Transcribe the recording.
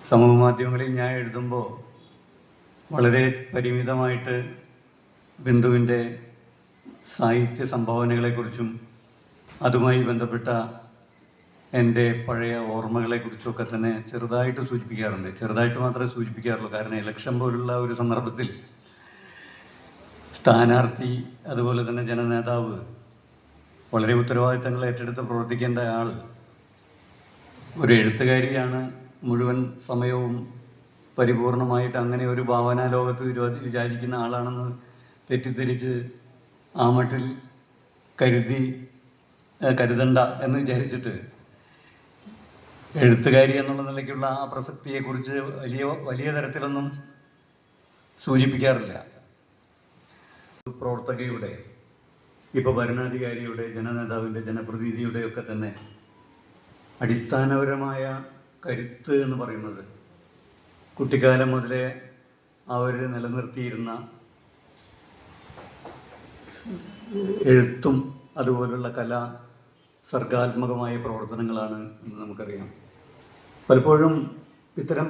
സമൂഹ മാധ്യമങ്ങളിൽ ഞാൻ എഴുതുമ്പോൾ വളരെ പരിമിതമായിട്ട് ബിന്ദുവിൻ്റെ സാഹിത്യ സംഭാവനകളെക്കുറിച്ചും അതുമായി ബന്ധപ്പെട്ട എൻ്റെ പഴയ ഓർമ്മകളെക്കുറിച്ചൊക്കെ തന്നെ ചെറുതായിട്ട് സൂചിപ്പിക്കാറുണ്ട്. ചെറുതായിട്ട് മാത്രമേ സൂചിപ്പിക്കാറുള്ളൂ. കാരണം ഇലക്ഷൻ പോലുള്ള ഒരു സന്ദർഭത്തിൽ സ്ഥാനാർത്ഥി അതുപോലെ തന്നെ ജനനേതാവ് വളരെ ഉത്തരവാദിത്തങ്ങൾ ഏറ്റെടുത്ത് പ്രവർത്തിക്കേണ്ട ആൾ ഒരു എഴുത്തുകാരിയാണ്, മുഴുവൻ സമയവും പരിപൂർണമായിട്ട് അങ്ങനെ ഒരു ഭാവനാ ലോകത്ത് വിചാരിക്കുന്ന ആളാണെന്ന് തെറ്റിദ്ധരിച്ച് ആ മട്ടിൽ കരുതണ്ട എന്ന് വിചാരിച്ചിട്ട് എഴുത്തുകാരി എന്നുള്ള നിലയ്ക്കുള്ള ആ പ്രസക്തിയെക്കുറിച്ച് വലിയ തരത്തിലൊന്നും സൂചിപ്പിക്കാറില്ല. പ്രവർത്തകയുടെ, ഇപ്പോൾ ഭരണാധികാരിയുടെ, ജനനേതാവിൻ്റെ, ജനപ്രതിനിധിയുടെ ഒക്കെ തന്നെ അടിസ്ഥാനപരമായ കരുത്ത് എന്ന് പറയുന്നത് കുട്ടിക്കാലം മുതലേ അവർ നിലനിർത്തിയിരുന്ന എഴുത്തും അതുപോലുള്ള സർഗാത്മകമായ പ്രവർത്തനങ്ങളാണ് എന്ന് നമുക്കറിയാം. പലപ്പോഴും ഇത്തരം